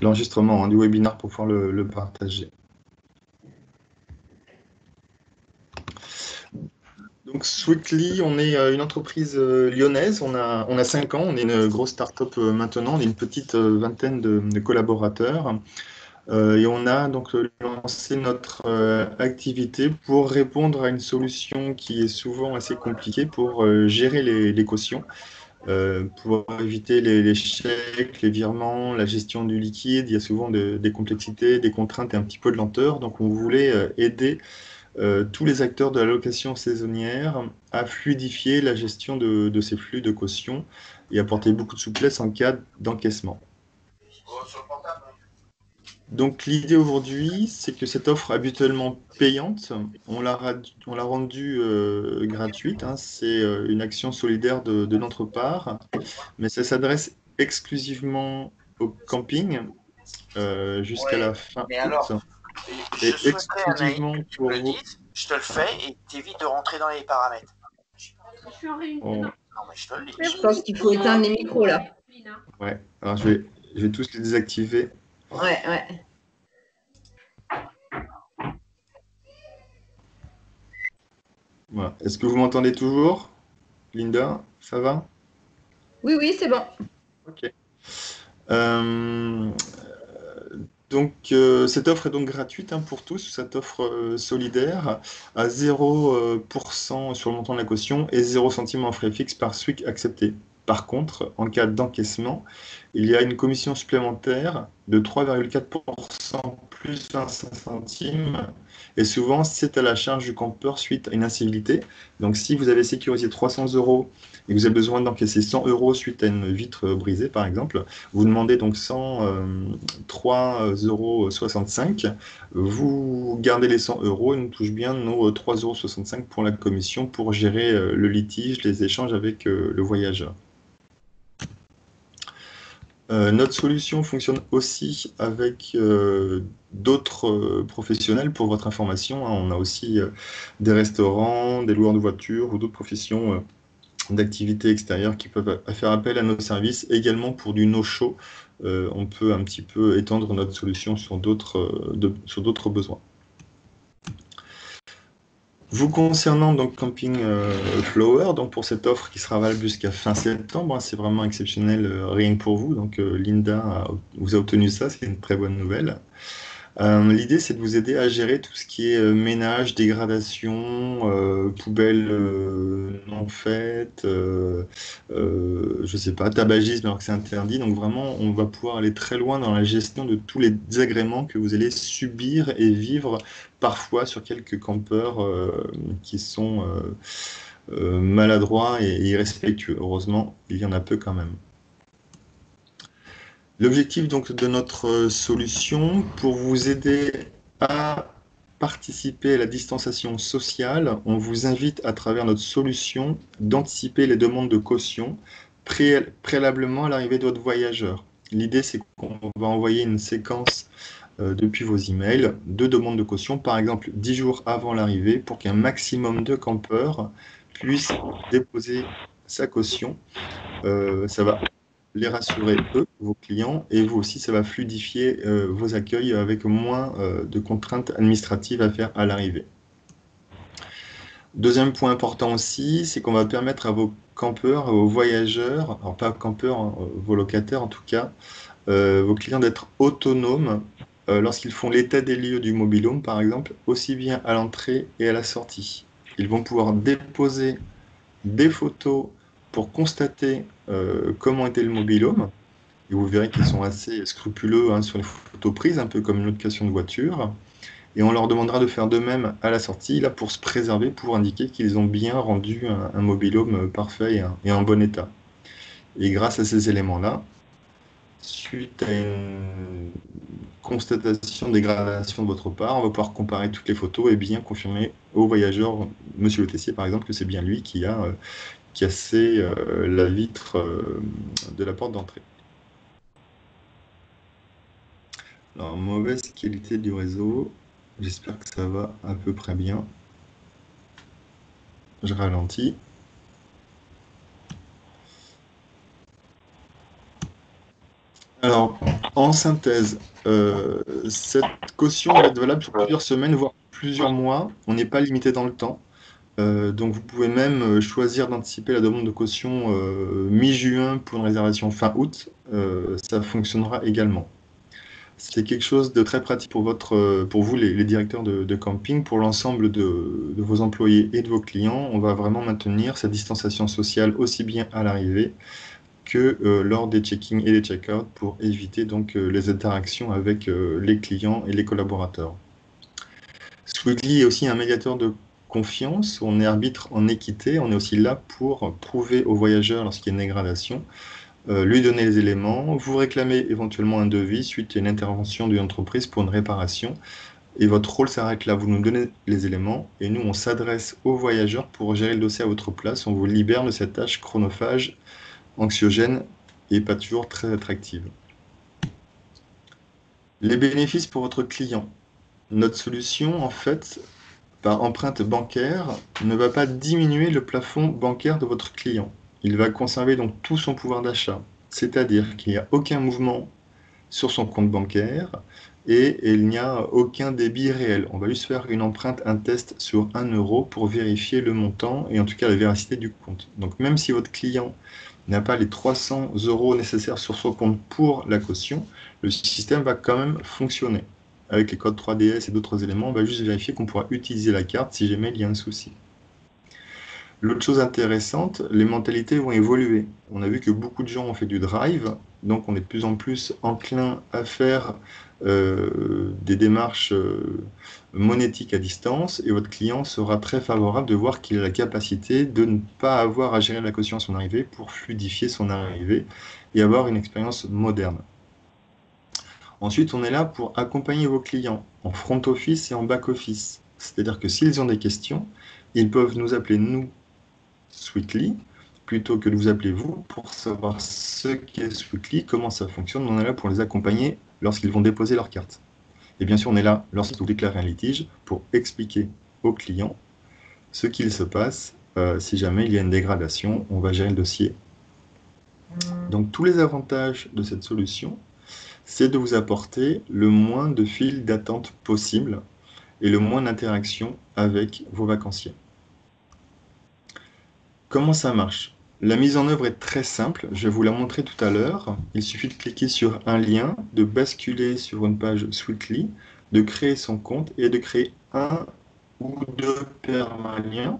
l'enregistrement du webinaire pour pouvoir le partager. Donc Sweetly, on est une entreprise lyonnaise, on a 5 ans, on est une grosse start-up maintenant, on est une petite vingtaine de collaborateurs. Et on a donc lancé notre activité pour répondre à une solution qui est souvent assez compliquée pour gérer les cautions, pour éviter les chèques, les virements, la gestion du liquide. Il y a souvent des complexités, des contraintes et un petit peu de lenteur. Donc on voulait aider tous les acteurs de la location saisonnière à fluidifier la gestion de ces flux de caution et apporter beaucoup de souplesse en cas d'encaissement. Donc l'idée aujourd'hui, c'est que cette offre habituellement payante, on l'a rendue gratuite, hein. C'est une action solidaire de notre part, mais ça s'adresse exclusivement au camping jusqu'à Ouais, la fin mais août, alors, et je souhaiterais, Anaïs, exclusivement que tu pour me le vous. dises, je te le fais et t'évites de rentrer dans les paramètres. Oh, Non, mais je te le dis. Je pense qu'il faut éteindre les micros là. ouais, alors je vais tous les désactiver. Ouais, ouais. Voilà. Est-ce que vous m'entendez toujours, Linda? Ça va? Oui, oui, c'est bon. Ok. Euh, Donc, cette offre est donc gratuite, hein, pour tous, cette offre solidaire, à 0% sur le montant de la caution et 0 centime en frais fixes par SWIC accepté. Par contre, en cas d'encaissement, il y a une commission supplémentaire de 3,4% plus 25 centimes, et souvent c'est à la charge du campeur suite à une incivilité. Donc si vous avez sécurisé 300 € et que vous avez besoin d'encaisser 100 € suite à une vitre brisée par exemple, vous demandez donc 3,65 €. Vous gardez les 100 € et nous touche bien nos 3,65 € pour la commission pour gérer le litige, les échanges avec le voyageur. Notre solution fonctionne aussi avec d'autres professionnels. Pour votre information, hein. On a aussi des restaurants, des loueurs de voitures ou d'autres professions d'activités extérieures qui peuvent faire appel à nos services. Également pour du no-show, on peut un petit peu étendre notre solution sur d'autres besoins. Vous concernant donc Camping Flower, donc pour cette offre qui sera valable jusqu'à fin septembre, hein, c'est vraiment exceptionnel, rien que pour vous. Donc Linda vous a obtenu ça, c'est une très bonne nouvelle. L'idée, c'est de vous aider à gérer tout ce qui est ménage, dégradation, poubelle non faite, je sais pas, tabagisme alors que c'est interdit. Donc vraiment, on va pouvoir aller très loin dans la gestion de tous les désagréments que vous allez subir et vivre parfois sur quelques campeurs qui sont maladroits et irrespectueux. Heureusement, il y en a peu quand même. L'objectif donc de notre solution, pour vous aider à participer à la distanciation sociale, on vous invite à travers notre solution d'anticiper les demandes de caution préalablement à l'arrivée de votre voyageur. L'idée, c'est qu'on va envoyer une séquence depuis vos emails de demandes de caution, par exemple 10 jours avant l'arrivée, pour qu'un maximum de campeurs puissent déposer sa caution. Ça va les rassurer, eux, vos clients, et vous aussi, ça va fluidifier vos accueils avec moins de contraintes administratives à faire à l'arrivée. Deuxième point important aussi, c'est qu'on va permettre à vos campeurs, à vos voyageurs, alors pas campeurs, hein, vos locataires en tout cas, vos clients d'être autonomes lorsqu'ils font l'état des lieux du mobil-home, par exemple, aussi bien à l'entrée et à la sortie. Ils vont pouvoir déposer des photos pour constater comment était le mobil-home. Et vous verrez qu'ils sont assez scrupuleux, hein, sur les photos prises, un peu comme une location de voiture. Et on leur demandera de faire de même à la sortie, là, pour se préserver, pour indiquer qu'ils ont bien rendu un mobil-home parfait et en bon état. Et grâce à ces éléments-là, suite à une constatation de dégradation de votre part, on va pouvoir comparer toutes les photos et bien confirmer au voyageur, monsieur le caissier par exemple, que c'est bien lui qui a cassé la vitre de la porte d'entrée. Alors, mauvaise qualité du réseau. J'espère que ça va à peu près bien. Je ralentis. Alors, En synthèse, cette caution va être valable sur plusieurs semaines, voire plusieurs mois. On n'est pas limité dans le temps. Donc vous pouvez même choisir d'anticiper la demande de caution mi-juin pour une réservation fin août. Ça fonctionnera également. C'est quelque chose de très pratique pour vous, les directeurs de camping, pour l'ensemble de vos employés et de vos clients. On va vraiment maintenir cette distanciation sociale aussi bien à l'arrivée que lors des check-in et des check-out pour éviter donc les interactions avec les clients et les collaborateurs. Sweetly est aussi un médiateur de confiance, on est arbitre en équité, on est aussi là pour prouver aux voyageurs lorsqu'il y a une dégradation, lui donner les éléments, vous réclamer éventuellement un devis suite à une intervention d'une entreprise pour une réparation, et votre rôle s'arrête là, vous nous donnez les éléments, et nous on s'adresse aux voyageurs pour gérer le dossier à votre place, on vous libère de cette tâche chronophage, anxiogène et pas toujours très attractive. Les bénéfices pour votre client. Notre solution, en fait, par empreinte bancaire, ne va pas diminuer le plafond bancaire de votre client. Il va conserver donc tout son pouvoir d'achat, c'est-à-dire qu'il n'y a aucun mouvement sur son compte bancaire et il n'y a aucun débit réel. On va juste faire une empreinte, un test sur 1 euro pour vérifier le montant et en tout cas la véracité du compte. Donc même si votre client n'a pas les 300 euros nécessaires sur son compte pour la caution, le système va quand même fonctionner. Avec les codes 3DS et d'autres éléments, on va juste vérifier qu'on pourra utiliser la carte si jamais il y a un souci. L'autre chose intéressante, les mentalités vont évoluer. On a vu que beaucoup de gens ont fait du drive, donc on est de plus en plus enclin à faire des démarches monétiques à distance, et votre client sera très favorable de voir qu'il a la capacité de ne pas avoir à gérer la caution à son arrivée pour fluidifier son arrivée et avoir une expérience moderne. Ensuite, on est là pour accompagner vos clients en front office et en back office. C'est-à-dire que s'ils ont des questions, ils peuvent nous appeler, nous, Sweetly, plutôt que de vous appeler vous, pour savoir ce qu'est Sweetly, comment ça fonctionne. On est là pour les accompagner lorsqu'ils vont déposer leur carte. Et bien sûr, on est là lorsqu'ils vous déclarent un litige pour expliquer aux clients ce qu'il se passe si jamais il y a une dégradation. On va gérer le dossier. Donc, tous les avantages de cette solution, c'est de vous apporter le moins de files d'attente possible et le moins d'interaction avec vos vacanciers. Comment ça marche? La mise en œuvre est très simple, je vais vous la montrer tout à l'heure. Il suffit de cliquer sur un lien, de basculer sur une page Sweetly, de créer son compte et de créer un ou deux permaliens,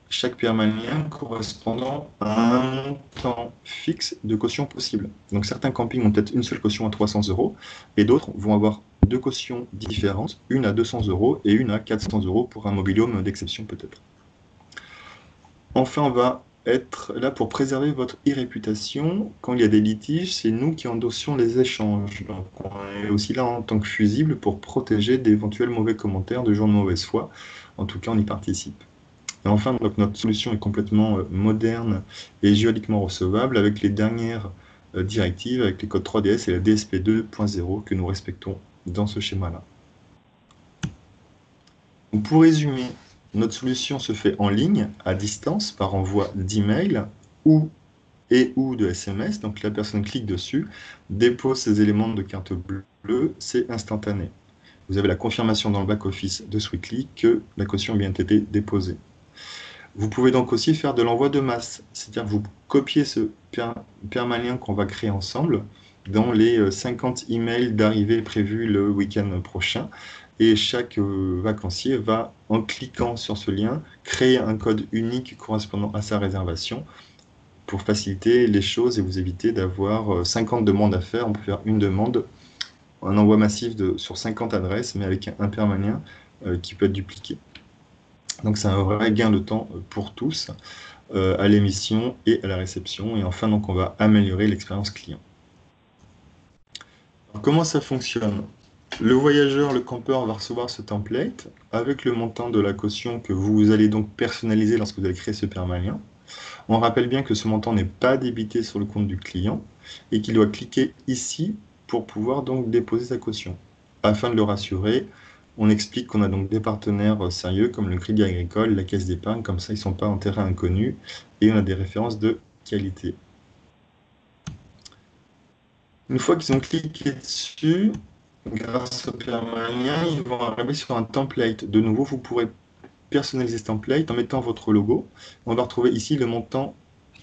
chaque permalien correspondant à un montant fixe de caution possible. Donc certains campings ont peut-être une seule caution à 300 euros et d'autres vont avoir deux cautions différentes, une à 200 euros et une à 400 euros pour un mobil-home d'exception peut-être. Enfin, on va être là pour préserver votre e-réputation. Quand il y a des litiges, c'est nous qui endossions les échanges. Donc on est aussi là en tant que fusible pour protéger d'éventuels mauvais commentaires de gens de mauvaise foi. En tout cas, on y participe. Et enfin, donc, notre solution est complètement moderne et juridiquement recevable avec les dernières directives, avec les codes 3DS et la DSP 2.0 que nous respectons dans ce schéma-là. Pour résumer, notre solution se fait en ligne, à distance, par envoi d'email ou de SMS. Donc la personne clique dessus, dépose ses éléments de carte bleue, c'est instantané. Vous avez la confirmation dans le back-office de Sweetly que la caution a bien été déposée. Vous pouvez donc aussi faire de l'envoi de masse, c'est-à-dire que vous copiez ce permalien qu'on va créer ensemble dans les 50 emails d'arrivée prévus le week-end prochain, et chaque vacancier va, en cliquant sur ce lien, créer un code unique correspondant à sa réservation pour faciliter les choses et vous éviter d'avoir 50 demandes à faire. On peut faire une demande, un envoi massif sur 50 adresses, mais avec un permalien qui peut être dupliqué. Donc c'est un vrai gain de temps pour tous, à l'émission et à la réception. Et enfin, donc, on va améliorer l'expérience client. Alors, comment ça fonctionne? Le voyageur, le campeur va recevoir ce template avec le montant de la caution que vous allez donc personnaliser lorsque vous allez créer ce permalien. On rappelle bien que ce montant n'est pas débité sur le compte du client et qu'il doit cliquer ici pour pouvoir donc déposer sa caution. Afin de le rassurer, on explique qu'on a donc des partenaires sérieux comme le Crédit Agricole, la Caisse d'épargne, comme ça ils ne sont pas en terrain inconnu et on a des références de qualité. Une fois qu'ils ont cliqué dessus, grâce au permalien, ils vont arriver sur un template. De nouveau, vous pourrez personnaliser ce template en mettant votre logo. On va retrouver ici le montant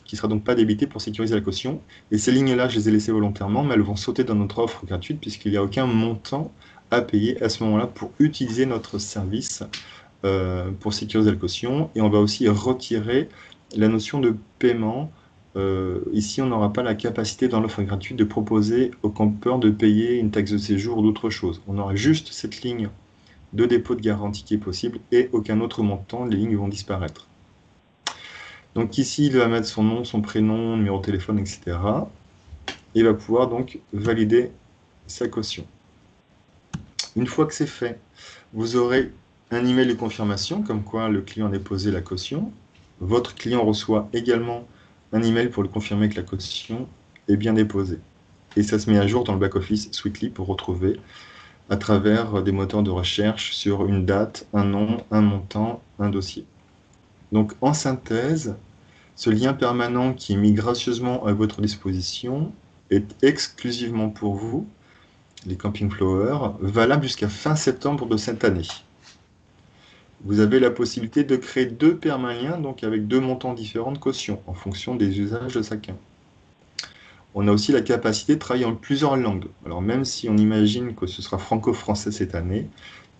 qui ne sera donc pas débité pour sécuriser la caution. Et ces lignes-là, je les ai laissées volontairement, mais elles vont sauter dans notre offre gratuite puisqu'il n'y a aucun montant à payer à ce moment-là pour utiliser notre service pour sécuriser la caution. Et on va aussi retirer la notion de paiement. Ici, on n'aura pas la capacité dans l'offre gratuite de proposer au campeur de payer une taxe de séjour ou d'autre chose. On aura juste cette ligne de dépôt de garantie qui est possible et aucun autre montant, les lignes vont disparaître. Donc ici, il va mettre son nom, son prénom, numéro de téléphone, etc. Et il va pouvoir donc valider sa caution. Une fois que c'est fait, vous aurez un email de confirmation, comme quoi le client a déposé la caution. Votre client reçoit également un email pour le confirmer que la caution est bien déposée. Et ça se met à jour dans le back-office Sweetly pour retrouver à travers des moteurs de recherche sur une date, un nom, un montant, un dossier. Donc en synthèse, ce lien permanent qui est mis gracieusement à votre disposition est exclusivement pour vous, les Camping Flower, valable jusqu'à fin septembre de cette année. Vous avez la possibilité de créer 2 permaliens, donc avec 2 montants différents de caution, en fonction des usages de chacun. On a aussi la capacité de travailler en plusieurs langues. Alors même si on imagine que ce sera franco-français cette année,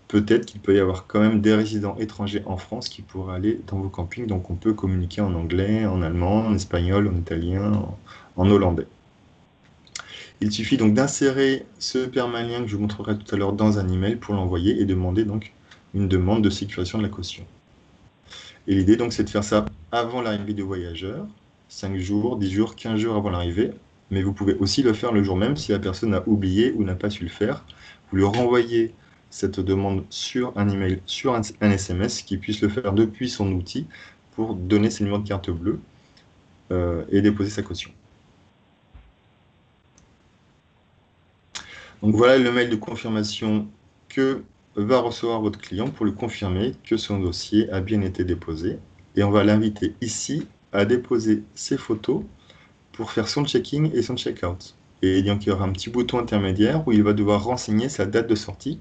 peut-être qu'il peut y avoir quand même des résidents étrangers en France qui pourraient aller dans vos campings. Donc on peut communiquer en anglais, en allemand, en espagnol, en italien, en hollandais. Il suffit donc d'insérer ce permalien que je vous montrerai tout à l'heure dans un email pour l'envoyer et demander donc une demande de sécurisation de la caution. Et l'idée donc c'est de faire ça avant l'arrivée du voyageur, 5 jours, 10 jours, 15 jours avant l'arrivée. Mais vous pouvez aussi le faire le jour même si la personne a oublié ou n'a pas su le faire. Vous lui renvoyez cette demande sur un email, sur un SMS, qui puisse le faire depuis son outil pour donner ses numéros de carte bleue et déposer sa caution. Donc voilà le mail de confirmation que va recevoir votre client pour lui confirmer que son dossier a bien été déposé. Et on va l'inviter ici à déposer ses photos pour faire son check-in et son check-out. Et donc, il y aura un petit bouton intermédiaire où il va devoir renseigner sa date de sortie.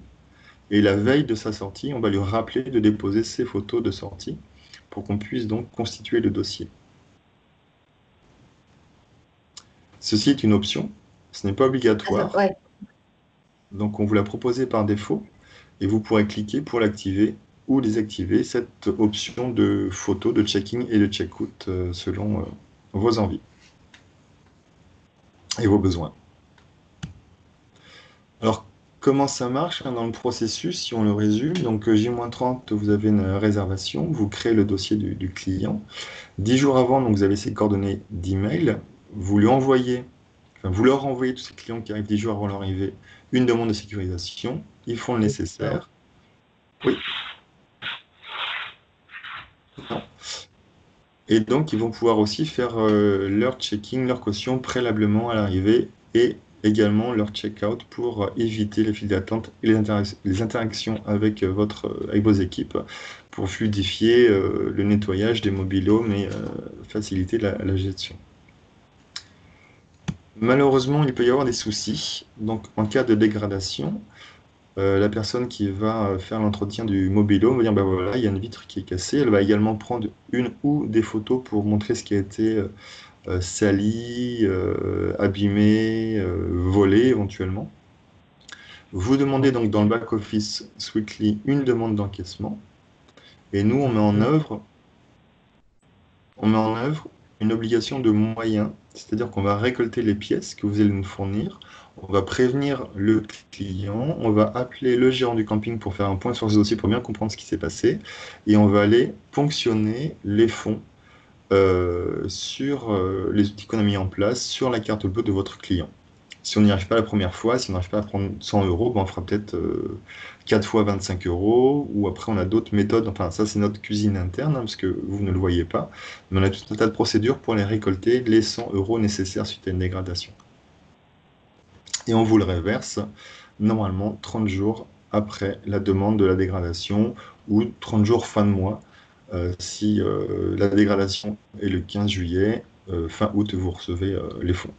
Et la veille de sa sortie, on va lui rappeler de déposer ses photos de sortie pour qu'on puisse donc constituer le dossier. Ceci est une option, ce n'est pas obligatoire. Ouais. Donc, on vous l'a proposé par défaut et vous pourrez cliquer pour l'activer ou désactiver cette option de photo, de check-in et de check-out selon vos envies et vos besoins. Alors, comment ça marche dans le processus, si on le résume? Donc, J-30, vous avez une réservation, vous créez le dossier du client. 10 jours avant, donc, vous avez ses coordonnées d'email. Vous lui envoyez, enfin, vous leur envoyez tous ces clients qui arrivent 10 jours avant leur arrivée une demande de sécurisation. Ils font le nécessaire. Oui. Non. Et donc, ils vont pouvoir aussi faire leur checking, leur caution préalablement à l'arrivée et également leur check-out pour éviter les files d'attente et les interactions avec, avec vos équipes pour fluidifier le nettoyage des mobil-homes et faciliter la gestion. Malheureusement, il peut y avoir des soucis. Donc, en cas de dégradation, la personne qui va faire l'entretien du mobile-home va dire ben voilà, il y a une vitre qui est cassée. Elle va également prendre une ou des photos pour montrer ce qui a été sali, abîmé, volé éventuellement. Vous demandez donc dans le back-office Sweetly une demande d'encaissement et nous on met en œuvre une obligation de moyens, c'est-à-dire qu'on va récolter les pièces que vous allez nous fournir. On va prévenir le client, on va appeler le gérant du camping pour faire un point sur ce dossier pour bien comprendre ce qui s'est passé, et on va aller ponctionner les fonds sur les outils qu'on a mis en place sur la carte bleue de votre client. Si on n'y arrive pas la première fois, si on n'arrive pas à prendre 100 €, ben on fera peut-être 4 fois 25 €, ou après on a d'autres méthodes, enfin ça c'est notre cuisine interne, hein, parce que vous ne le voyez pas, mais on a tout un tas de procédures pour les récolter, les 100 € nécessaires suite à une dégradation. Et on vous le reverse normalement 30 jours après la demande de la dégradation, ou 30 jours fin de mois, si la dégradation est le 15 juillet, fin août, vous recevez les fonds.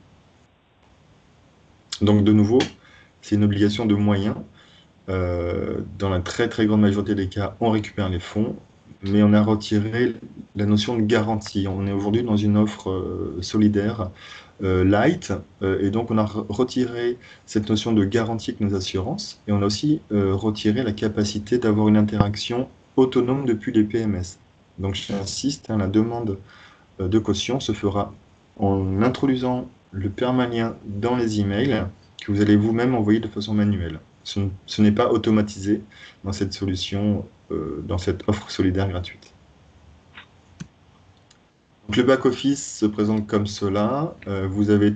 Donc de nouveau, c'est une obligation de moyens. Dans la très très grande majorité des cas, on récupère les fonds, mais on a retiré la notion de garantie. On est aujourd'hui dans une offre solidaire light, et donc on a retiré cette notion de garantie avec nos assurances, et on a aussi retiré la capacité d'avoir une interaction autonome depuis les PMS. Donc j'insiste, hein, la demande de caution se fera en introduisant le permalien dans les emails que vous allez vous-même envoyer de façon manuelle. Ce n'est pas automatisé dans cette solution, dans cette offre solidaire gratuite. Donc, le back-office se présente comme cela. Vous avez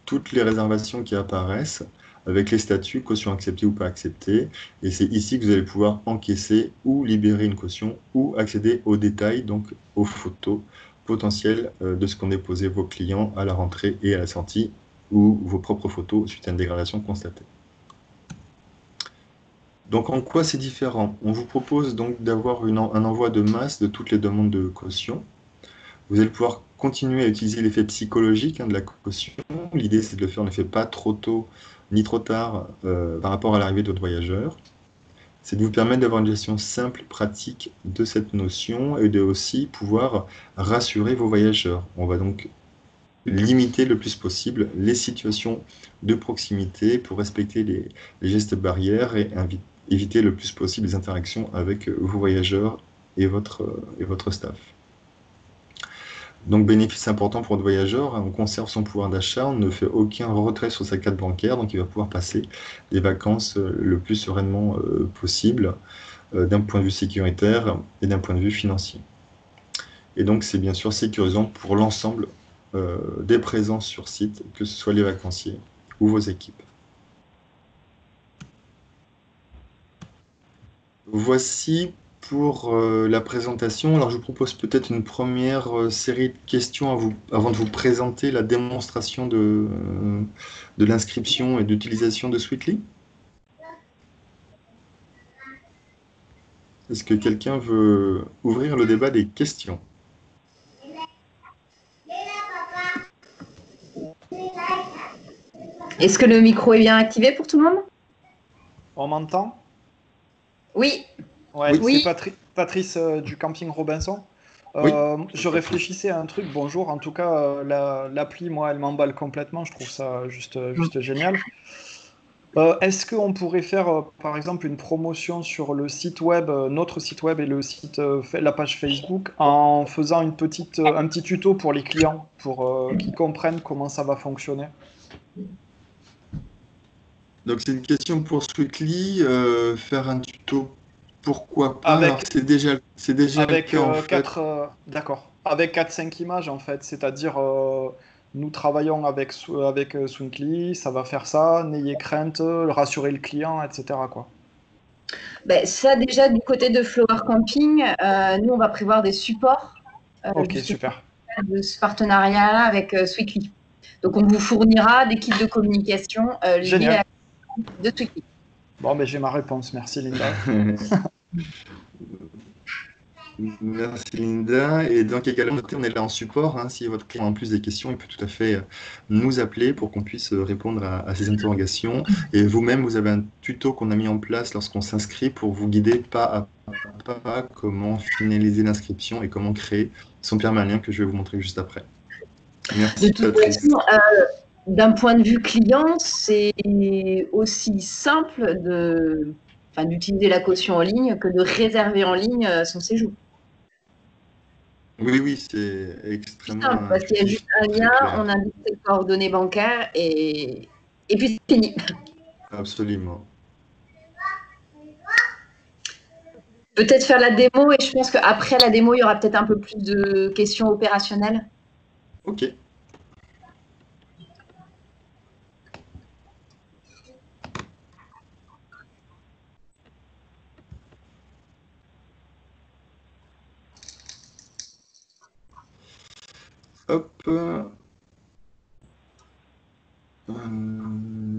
toutes les réservations qui apparaissent avec les statuts, caution acceptée ou pas acceptée. Et c'est ici que vous allez pouvoir encaisser ou libérer une caution ou accéder aux détails, donc aux photos potentielles de ce qu'ont déposé vos clients à la rentrée et à la sortie, ou vos propres photos suite à une dégradation constatée. Donc en quoi c'est différent? On vous propose donc d'avoir un envoi de masse de toutes les demandes de caution. Vous allez pouvoir continuer à utiliser l'effet psychologique de la caution. L'idée, c'est de le faire en effet pas trop tôt ni trop tard par rapport à l'arrivée d'autres voyageurs. C'est de vous permettre d'avoir une gestion simple, pratique de cette notion et de aussi pouvoir rassurer vos voyageurs. On va donc limiter le plus possible les situations de proximité pour respecter les gestes barrières et éviter le plus possible les interactions avec vos voyageurs et votre staff. Donc, bénéfice important pour le voyageur, on conserve son pouvoir d'achat, on ne fait aucun retrait sur sa carte bancaire, donc il va pouvoir passer des vacances le plus sereinement possible, d'un point de vue sécuritaire et d'un point de vue financier. Et donc, c'est bien sûr sécurisant pour l'ensemble des présences sur site, que ce soit les vacanciers ou vos équipes. Voici pour la présentation. Alors, je vous propose peut-être une première série de questions avant de vous présenter la démonstration de l'inscription et d'utilisation de Sweetly. Est-ce que quelqu'un veut ouvrir le débat des questions? Est-ce que le micro est bien activé pour tout le monde? On m'entend? Oui. Ouais, Oui. c'est Patrice du camping Robinson. Oui. Je réfléchissais à un truc, bonjour, en tout cas, l'appli, moi, elle m'emballe complètement, je trouve ça juste génial. Est-ce qu'on pourrait faire, par exemple, une promotion sur le site web, notre site web et le site, la page Facebook, en faisant un petit tuto pour les clients, pour qu'ils comprennent comment ça va fonctionner? Donc, c'est une question pour Sweetly. Faire un tuto, pourquoi pas? Avec- Alors, c'est déjà le Avec cas, en fait. d'accord, avec 4-5 images en fait, c'est-à-dire nous travaillons avec Swinkly, ça va faire ça, n'ayez crainte, rassurez le client, etc. quoi. Ben, ça, déjà, du côté de Flower Camping, nous, on va prévoir des supports Ok, justement super. de ce partenariat avec Sweetly. Donc, on vous fournira des kits de communication liés Génial. à de Sweetly. Bon, ben j'ai ma réponse, merci Linda. Merci Linda. Et donc également, notez, on est là en support. Si votre client a en plus des questions, il peut tout à fait nous appeler pour qu'on puisse répondre à ces interrogations. Et vous-même, vous avez un tuto qu'on a mis en place lorsqu'on s'inscrit pour vous guider pas à pas comment finaliser l'inscription et comment créer son permanent que je vais vous montrer juste après. Merci De toute Patrice. façon, d'un point de vue client, c'est aussi simple d'utiliser la caution en ligne que de réserver en ligne son séjour. Oui, c'est extrêmement Simple, parce qu'il y a juste un très lien, clair. on indique ses coordonnées bancaires et puis c'est fini. Absolument. Peut-être faire la démo et je pense qu'après la démo, il y aura peut-être un peu plus de questions opérationnelles. Ok. Hop.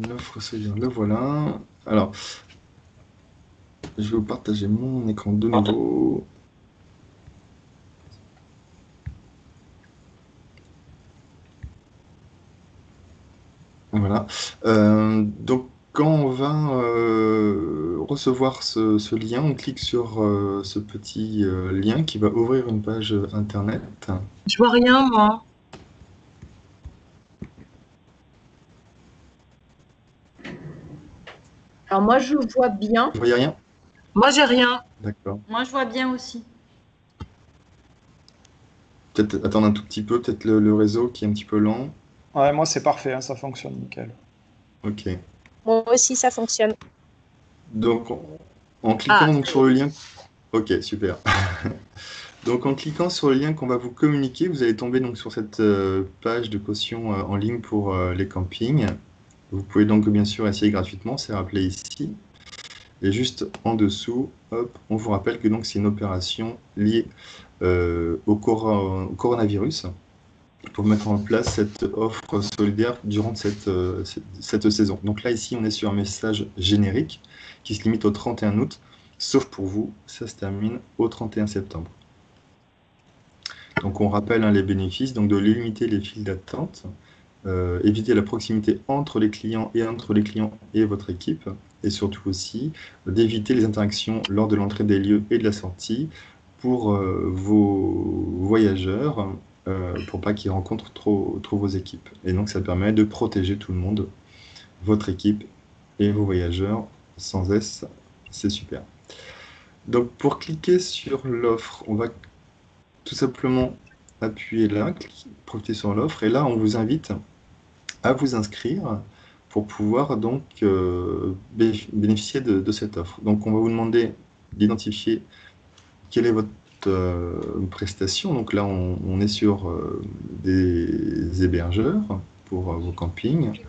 L'offre solidaire, le voilà. Alors, je vais vous partager mon écran de nouveau. Voilà. Donc, quand on va recevoir ce lien, on clique sur ce petit lien qui va ouvrir une page internet. Je vois rien, moi. Alors moi, je vois bien. Vous voyez rien? Moi, j'ai rien. D'accord. Moi, je vois bien aussi. Peut-être attendre un tout petit peu, peut-être le réseau qui est un petit peu lent. Ouais, moi c'est parfait, hein, ça fonctionne nickel. Ok. Moi aussi, ça fonctionne. Donc, en cliquant Ah, donc, sur le lien... Ok, super. Donc, en cliquant sur le lien qu'on va vous communiquer, vous allez tomber donc, sur cette page de caution en ligne pour les campings. Vous pouvez donc bien sûr essayer gratuitement, c'est rappelé ici. Et juste en dessous, hop, on vous rappelle que donc c'est une opération liée au coronavirus pour mettre en place cette offre solidaire durant cette saison. Donc là, ici, on est sur un message générique qui se limite au 31 août, sauf pour vous, ça se termine au 31 septembre. Donc on rappelle les bénéfices, donc de limiter les files d'attente, éviter la proximité entre les clients et votre équipe, et surtout aussi d'éviter les interactions lors de l'entrée des lieux et de la sortie pour vos voyageurs, pour pas qu'ils rencontrent trop vos équipes. Et donc ça permet de protéger tout le monde, votre équipe et vos voyageurs. Sans S, c'est super. Donc pour cliquer sur l'offre, on va tout simplement appuyer là, profiter sur l'offre, et là on vous invite à vous inscrire pour pouvoir donc bénéficier de cette offre. Donc on va vous demander d'identifier quelle est votre prestation. Donc là on est sur des hébergeurs pour vos campings.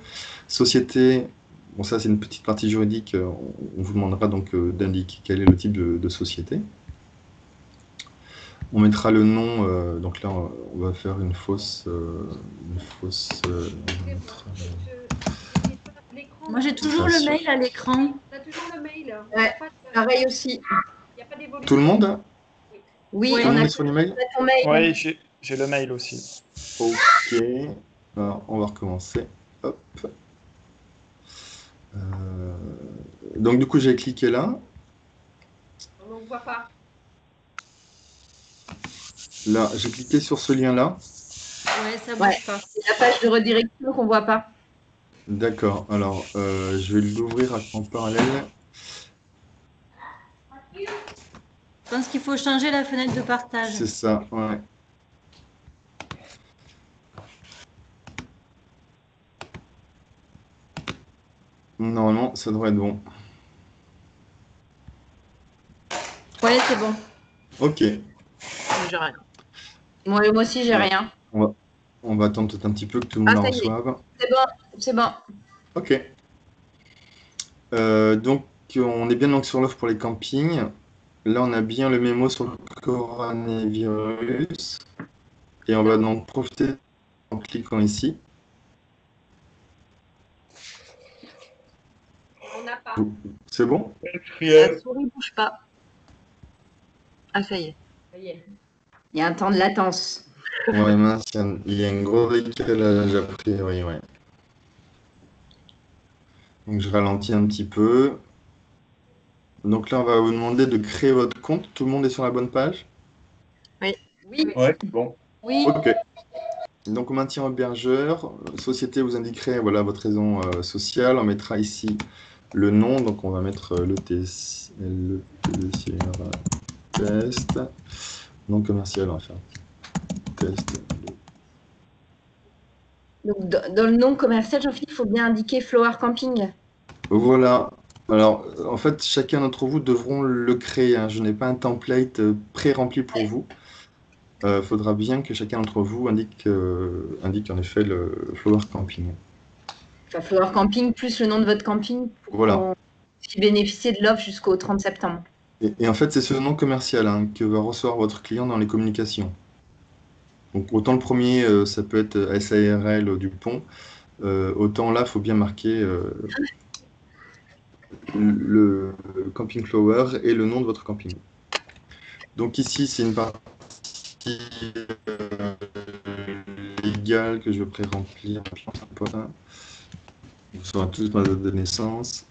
Société, bon ça c'est une petite partie juridique, on vous demandera donc d'indiquer quel est le type de société. On mettra le nom, donc là on va faire une fausse. Moi, j'ai toujours le mail à l'écran. T'as toujours le mail. Ouais, pareil aussi. Il n'y a pas d'évolution. Tout le monde? Oui, Ouais. Tout le on monde a est sur l'email? ton mail. Oui, j'ai le mail aussi. Ok. Alors, on va recommencer. Hop. Donc, du coup, j'ai cliqué là. On ne voit pas. Là, j'ai cliqué sur ce lien-là. Ouais, ça bouge Ouais. pas. C'est la page de redirection qu'on voit pas. D'accord. Alors, je vais l'ouvrir en parallèle. Je pense qu'il faut changer la fenêtre de partage. C'est ça, ouais. Normalement, ça devrait être bon. Ouais, c'est bon. Ok. J'ai rien. Moi aussi, j'ai rien. On va attendre peut-être un petit peu que tout le monde Ah, la ça y est. reçoive. C'est bon. Ok. Donc, on est bien donc sur l'offre pour les campings. Là, on a bien le mémo sur le coronavirus. Et on va donc profiter en cliquant ici. On n'a pas. C'est bon? La souris bouge pas. Ah, ça y est. Ça y est. Il y a un temps de latence. Ouais, mince, il y a un gros décalage a priori, ouais. Donc, je ralentis un petit peu. Donc là, on va vous demander de créer votre compte. Tout le monde est sur la bonne page? Oui. Ouais, bon. Oui. Ok. Donc, au maintien hébergeur, société, vous indiquerez voilà, votre raison sociale. On mettra ici le nom. Donc, on va mettre le test. Nom commercial, on va faire test. Donc, dans le nom commercial, Jean-Philippe, il faut bien indiquer Flower Camping. Voilà. Alors, en fait, chacun d'entre vous devront le créer, hein. Je n'ai pas un template pré-rempli pour vous. Il faudra bien que chacun d'entre vous indique en effet le Flower Camping. Enfin, Flower Camping plus le nom de votre camping pour Voilà. qu'on puisse bénéficier de l'offre jusqu'au 30 septembre. Et en fait, c'est ce nom commercial hein, que va recevoir votre client dans les communications. Donc, autant le premier, ça peut être SARL Dupont, autant là, il faut bien marquer le Camping Flower et le nom de votre camping. Donc ici, c'est une partie légale que je vais pré-remplir. Vous saurez tous ma date de naissance.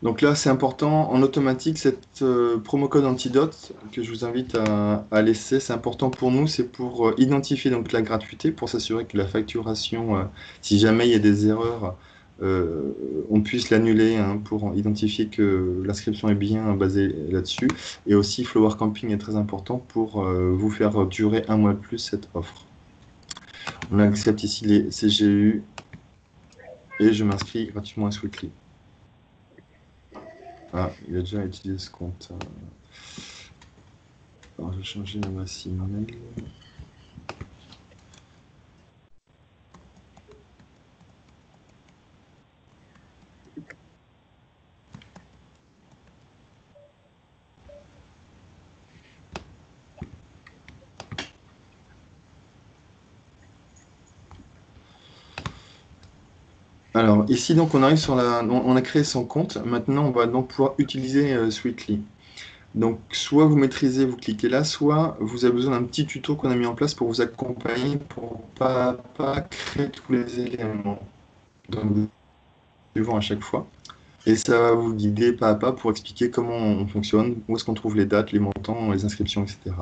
Donc là, c'est important, en automatique, cette promo code antidote que je vous invite à laisser, c'est important pour nous, c'est pour identifier donc la gratuité, pour s'assurer que la facturation, si jamais il y a des erreurs, on puisse l'annuler, hein, pour identifier que l'inscription est bien basée là-dessus. Et aussi, Flower Camping est très important pour vous faire durer un mois de plus cette offre. On accepte ici les CGU et je m'inscris gratuitement à Sweetly. Ah, il a déjà utilisé ce compte. Alors, je vais changer l'adresse email. Alors, ici, donc, on arrive sur la... On a créé son compte. Maintenant, on va donc pouvoir utiliser Sweetly. Donc, soit vous maîtrisez, vous cliquez là, soit vous avez besoin d'un petit tuto qu'on a mis en place pour vous accompagner, pour pas créer tous les éléments. Donc, suivant à chaque fois. Et ça va vous guider pas à pas pour expliquer comment on fonctionne, où est-ce qu'on trouve les dates, les montants, les inscriptions, etc.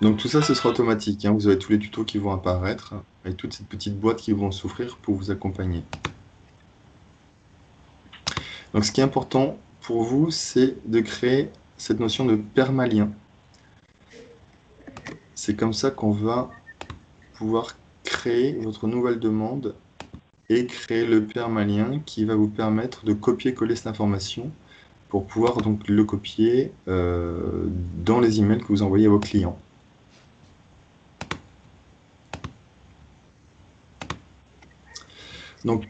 Donc tout ça, ce sera automatique, hein. Vous avez tous les tutos qui vont apparaître et toutes ces petites boîtes qui vont s'ouvrir pour vous accompagner. Donc ce qui est important pour vous, c'est de créer cette notion de permalien. C'est comme ça qu'on va pouvoir créer votre nouvelle demande et créer le permalien qui va vous permettre de copier-coller cette information pour pouvoir donc le copier dans les emails que vous envoyez à vos clients. Donc,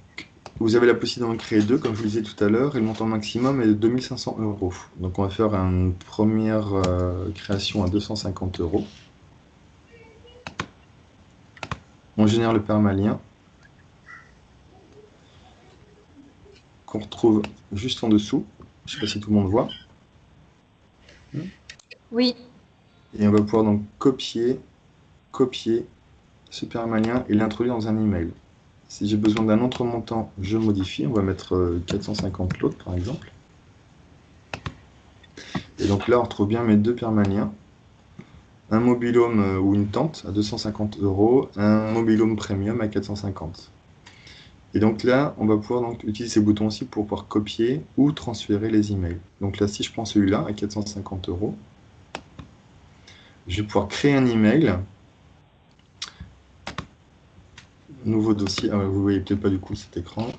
vous avez la possibilité d'en créer deux, comme je vous le disais tout à l'heure, et le montant maximum est de 2500 €. Donc, on va faire une première création à 250 €. On génère le permalien, qu'on retrouve juste en dessous. Je ne sais pas si tout le monde voit. Oui. Et on va pouvoir donc copier ce permalien et l'introduire dans un email. Si j'ai besoin d'un autre montant, je modifie. On va mettre 450 l'autre, par exemple. Et donc là, on retrouve bien mes deux permaliens. Un mobil-home ou une tente à 250 €, un mobil-home premium à 450. Et donc là, on va pouvoir donc utiliser ces boutons aussi pour pouvoir copier ou transférer les emails. Donc là, si je prends celui-là à 450 €, je vais pouvoir créer un email. Nouveau dossier. Ah, vous voyez peut-être pas du coup cet écran.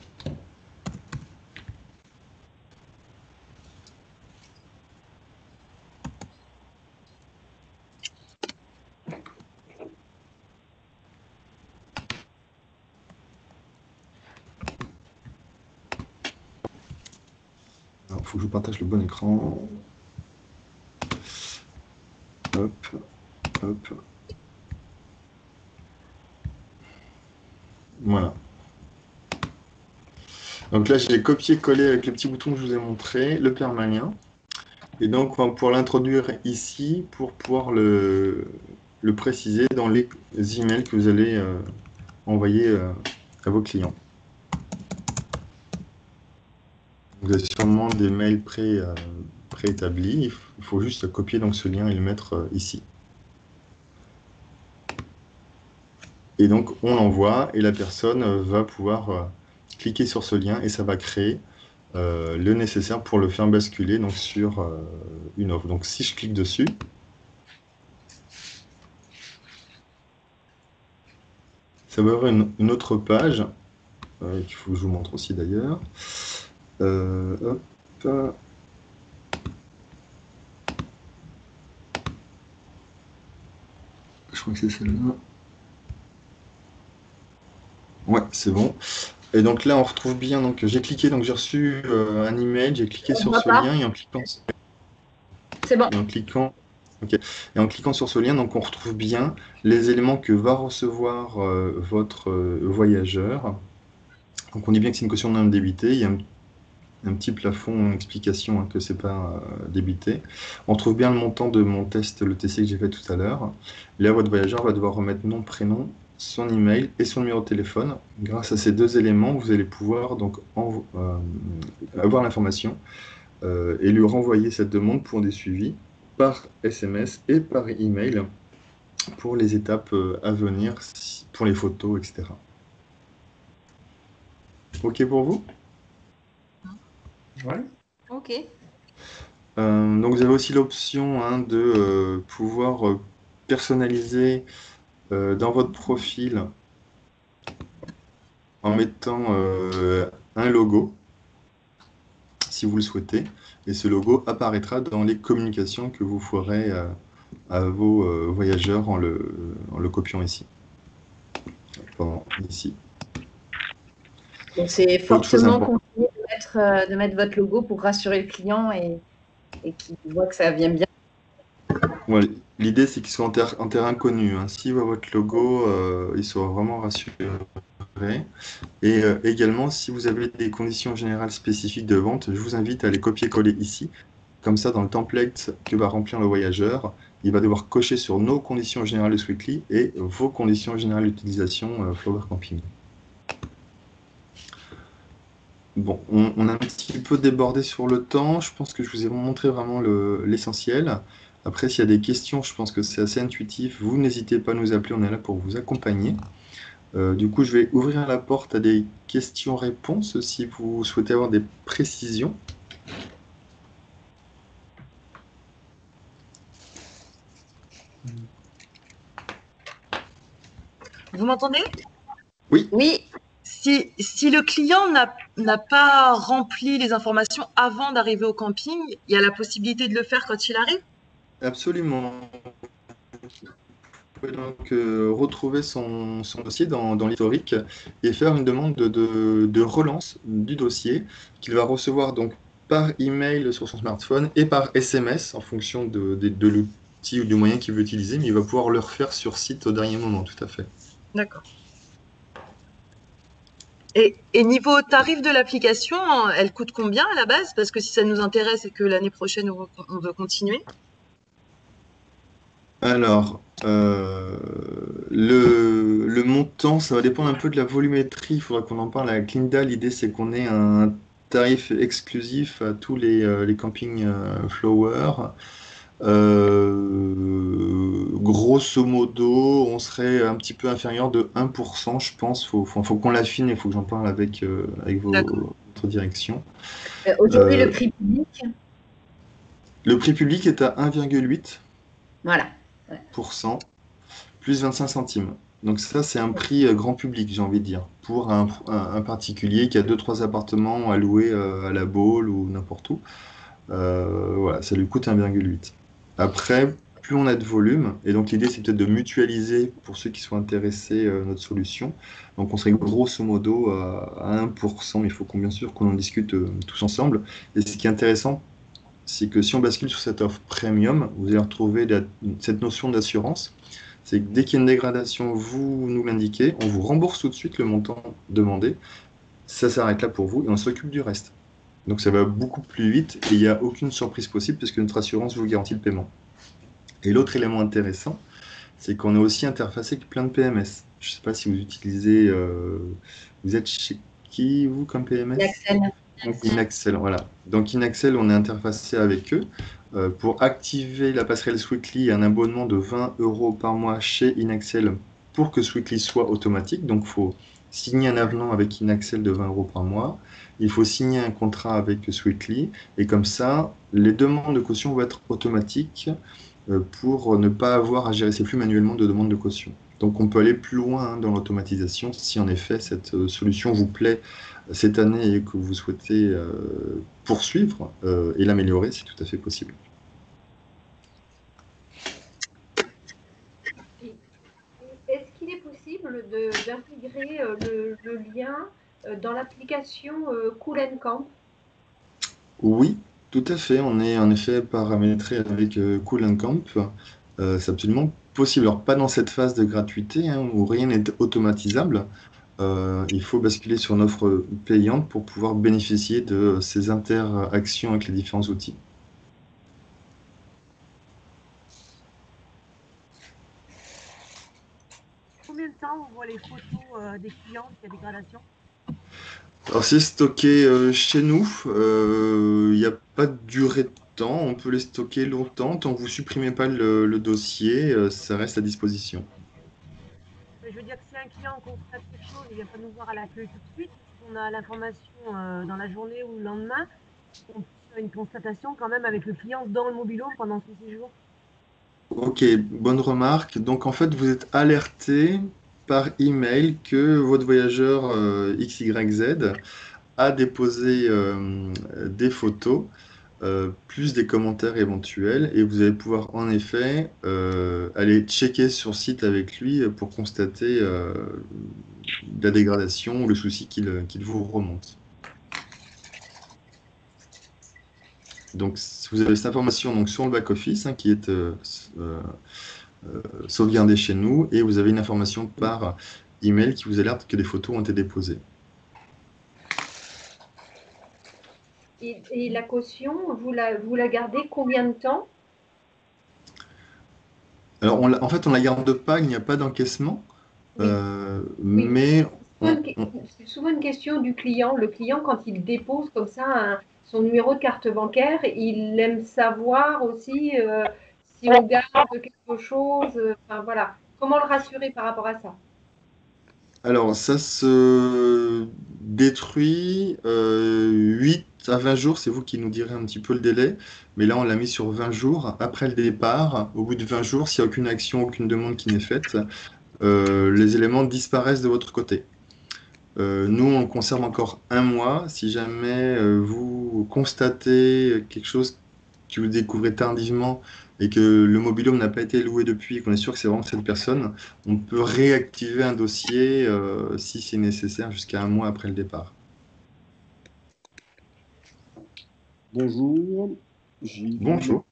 Il faut que je vous partage le bon écran. Hop, hop. Voilà. Donc là, j'ai copié-collé avec les petits boutons que je vous ai montré, le permalien. Et donc, on va pouvoir l'introduire ici pour pouvoir le préciser dans les emails que vous allez envoyer à vos clients. Vous avez sûrement des mails préétablis. Il faut juste copier donc ce lien et le mettre ici. Et donc, on l'envoie et la personne va pouvoir cliquer sur ce lien et ça va créer le nécessaire pour le faire basculer donc, sur une offre. Donc, si je clique dessus, ça va ouvrir une autre page qu'il faut que je vous montre aussi d'ailleurs. Hop. Je crois que c'est celle-là. Ouais, c'est bon. Et donc là, on retrouve bien. Donc j'ai cliqué, donc j'ai reçu un email, j'ai cliqué On sur voit ce pas. lien et en cliquant, C'est bon. et en cliquant, ok. Et en cliquant sur ce lien, donc on retrouve bien les éléments que va recevoir votre voyageur. Donc on dit bien que c'est une caution non débitée. Il y a un petit plafond en explication hein, que c'est pas débité. On trouve bien le montant de mon test, le TC que j'ai fait tout à l'heure. Là, votre voyageur va devoir remettre nom, prénom, son email et son numéro de téléphone. Grâce à ces deux éléments, vous allez pouvoir donc avoir l'information et lui renvoyer cette demande pour des suivis par SMS et par email pour les étapes à venir, pour les photos, etc. OK pour vous? Ouais. Ok. Donc vous avez aussi l'option hein, de pouvoir personnaliser dans votre profil en mettant un logo, si vous le souhaitez, et ce logo apparaîtra dans les communications que vous ferez à vos voyageurs en le copiant ici. Ici. Donc, c'est Autre chose fortement importante. conseillé de mettre votre logo pour rassurer le client et qu'il voit que ça vient bien. Ouais, l'idée, c'est qu'il soit en terrain connu. Hein. S'il voit votre logo, il sera vraiment rassuré. Et également, si vous avez des conditions générales spécifiques de vente, je vous invite à les copier-coller ici. Comme ça, dans le template que va remplir le voyageur, il va devoir cocher sur nos conditions générales de Sweetly et vos conditions générales d'utilisation Flower Camping. Bon, on a un petit peu débordé sur le temps. Je pense que je vous ai montré vraiment l'essentiel. Après, s'il y a des questions, je pense que c'est assez intuitif. Vous n'hésitez pas à nous appeler, on est là pour vous accompagner. Du coup, je vais ouvrir la porte à des questions-réponses si vous souhaitez avoir des précisions. Vous m'entendez? Oui, Oui, Si le client n'a pas rempli les informations avant d'arriver au camping, il y a la possibilité de le faire quand il arrive? absolument. Vous pouvez donc retrouver son dossier dans l'historique et faire une demande de relance du dossier qu'il va recevoir donc par email sur son smartphone et par SMS en fonction de l'outil ou du moyen qu'il veut utiliser, mais il va pouvoir le refaire sur site au dernier moment, tout à fait. D'accord. Et niveau tarif de l'application, elle coûte combien à la base? Parce que si ça nous intéresse et que l'année prochaine on veut continuer. Alors, le montant, ça va dépendre un peu de la volumétrie. Il faudra qu'on en parle avec Linda. L'idée, c'est qu'on ait un tarif exclusif à tous les campings Flower. Grosso modo, on serait un petit peu inférieur de 1%, je pense. Faut qu'on l'affine, il faut que j'en parle avec D'accord. votre direction. aujourd'hui, Euh, le prix public, le prix public est à 1,8%, voilà. plus 25 centimes. Donc ça, c'est un prix grand public, j'ai envie de dire, pour un particulier qui a 2-3 appartements à louer à la Baule ou n'importe où. Voilà, ça lui coûte 1,8. Après, plus on a de volume, et donc l'idée c'est peut-être de mutualiser pour ceux qui sont intéressés notre solution. Donc on serait grosso modo à 1%, il faut bien sûr qu'on en discute tous ensemble. Et ce qui est intéressant, c'est que si on bascule sur cette offre premium, vous allez retrouver cette notion d'assurance. C'est que dès qu'il y a une dégradation, vous nous l'indiquez, on vous rembourse tout de suite le montant demandé. Ça s'arrête là pour vous et on s'occupe du reste. Donc ça va beaucoup plus vite et il n'y a aucune surprise possible puisque notre assurance vous garantit le paiement. Et l'autre élément intéressant, c'est qu'on est aussi interfacé avec plein de PMS. Je ne sais pas si vous utilisez, vous êtes chez qui vous comme PMS? Axel. Donc Inaxel, voilà. Donc Inaxel, on est interfacé avec eux. Pour activer la passerelle Sweetly, il y a un abonnement de 20 € par mois chez Inaxel pour que Sweetly soit automatique. Donc il faut signer un avenant avec Inaxel de 20 € par mois. Il faut signer un contrat avec Sweetly. Et comme ça, les demandes de caution vont être automatiques pour ne pas avoir à gérer ces flux manuellement de demandes de caution. Donc on peut aller plus loin hein, dans l'automatisation si en effet cette solution vous plaît cette année et que vous souhaitez poursuivre et l'améliorer, c'est tout à fait possible. Est-ce qu'il est possible d'intégrer le lien dans l'application Cool Camp. Oui, tout à fait. On est en effet paramétré avec Cool Camp. C'est absolument possible. Alors, pas dans cette phase de gratuité hein, où rien n'est automatisable. Il faut basculer sur une offre payante pour pouvoir bénéficier de ces interactions avec les différents outils. Combien de temps on voit les photos des clients s'il y a dégradation? Alors, c'est stocké chez nous. Il n'y a pas de durée de temps. On peut les stocker longtemps. Tant que vous ne supprimez pas le dossier, ça reste à disposition. Je veux dire que si un client constate quelque chose, il ne vient pas nous voir à l'accueil tout de suite. On a l'information dans la journée ou le lendemain. On peut faire une constatation quand même avec le client dans le mobil-home pendant ce séjour. Ok, bonne remarque. Donc en fait, vous êtes alerté par email que votre voyageur XYZ a déposé des photos, plus des commentaires éventuels, et vous allez pouvoir en effet aller checker sur site avec lui pour constater la dégradation ou le souci qu'il vous remonte. Donc vous avez cette information donc, sur le back-office hein, qui est sauvegardée chez nous, et vous avez une information par email qui vous alerte que des photos ont été déposées. Et la caution, vous la gardez combien de temps? Alors, en fait, on ne la garde pas, il n'y a pas d'encaissement, Oui. Oui. mais C'est souvent une question du client. Le client, quand il dépose comme ça son numéro de carte bancaire, il aime savoir aussi si on garde quelque chose. Enfin, voilà. Comment le rassurer par rapport à ça? alors ça se détruit 8 à 20 jours, c'est vous qui nous direz un petit peu le délai, mais là on l'a mis sur 20 jours après le départ. Au bout de 20 jours, s'il n'y a aucune action, aucune demande qui n'est faite, les éléments disparaissent de votre côté. Nous, on conserve encore un mois. Si jamais vous constatez quelque chose que vous découvrez tardivement et que le mobil-home n'a pas été loué depuis et qu'on est sûr que c'est vraiment cette personne, on peut réactiver un dossier si c'est nécessaire jusqu'à un mois après le départ. Bonjour. Bonjour.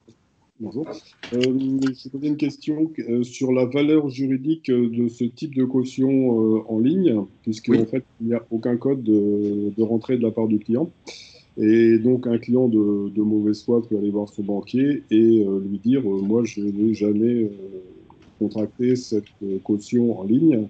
Bonjour. Je posais une question sur la valeur juridique de ce type de caution en ligne, puisque Oui. en fait, il n'y a aucun code de rentrée de la part du client. Et donc, un client de mauvaise foi peut aller voir son banquier et lui dire moi, je n'ai jamais contracté cette caution en ligne.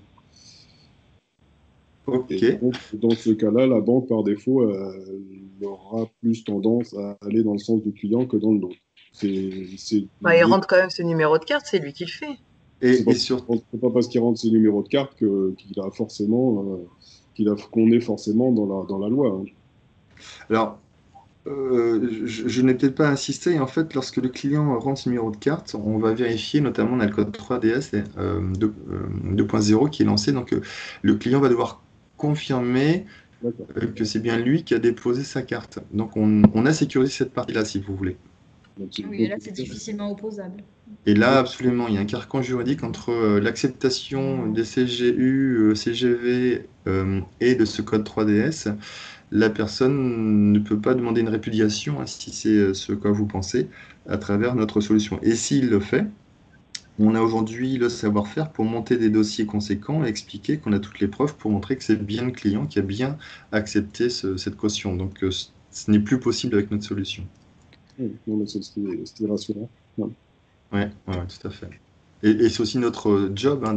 Ok. Et donc, dans ce cas-là, la banque, par défaut, elle aura plus tendance à aller dans le sens du client que dans le nôtre. Il rentre quand même ce numéro de carte, c'est lui qui le fait. C'est pas parce qu'il rentre ses numéros de carte qu'il a forcément, qu'on est forcément dans la loi. Hein. Alors, je n'ai peut-être pas insisté. En fait, lorsque le client rentre son numéro de carte, on va vérifier, notamment dans le code 3DS 2.0 qui est lancé. Donc, le client va devoir confirmer que c'est bien lui qui a déposé sa carte. Donc, on a sécurisé cette partie-là, si vous voulez. Oui, et là, c'est difficilement opposable. Et là, absolument, il y a un carcan juridique entre l'acceptation des CGU, CGV et de ce code 3DS. La personne ne peut pas demander une répudiation, hein, si c'est ce que vous pensez, à travers notre solution. Et s'il le fait, on a aujourd'hui le savoir-faire pour monter des dossiers conséquents et expliquer qu'on a toutes les preuves pour montrer que c'est bien le client qui a bien accepté cette caution. Donc, ce n'est plus possible avec notre solution. Non, mais c'était rassurant. Oui, tout à fait. Et c'est aussi notre job hein,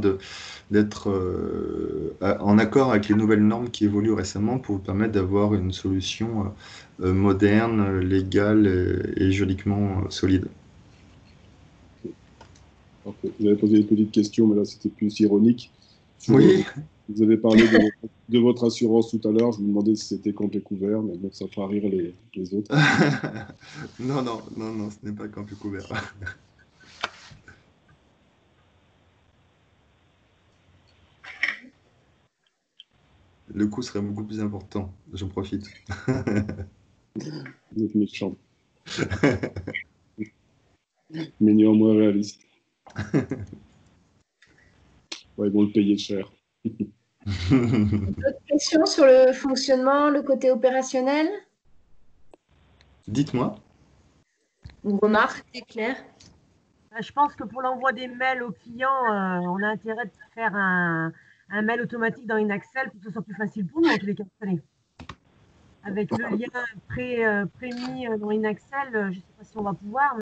d'être en accord avec les nouvelles normes qui évoluent récemment pour vous permettre d'avoir une solution moderne, légale et juridiquement solide. J'avais posé une petite question, mais là c'était plus ironique. Oui. Vous avez parlé de votre assurance tout à l'heure. Je me demandais si c'était campé couvert, mais bon, ça fera rire les autres. Non, ce n'est pas campé couvert. Le coût serait beaucoup plus important. J'en profite. Vous êtes méchant. Mais néanmoins réaliste. Ouais, ils vont le payer cher. D'autres questions sur le fonctionnement, le côté opérationnel? Dites-moi. Une remarque? C'est clair. Je pense que pour l'envoi des mails aux clients, on a intérêt de faire un mail automatique dans InAccel pour que ce soit plus facile pour nous, en tous les cas, cette année. Avec le lien pré-mis dans InAccel, je ne sais pas si on va pouvoir.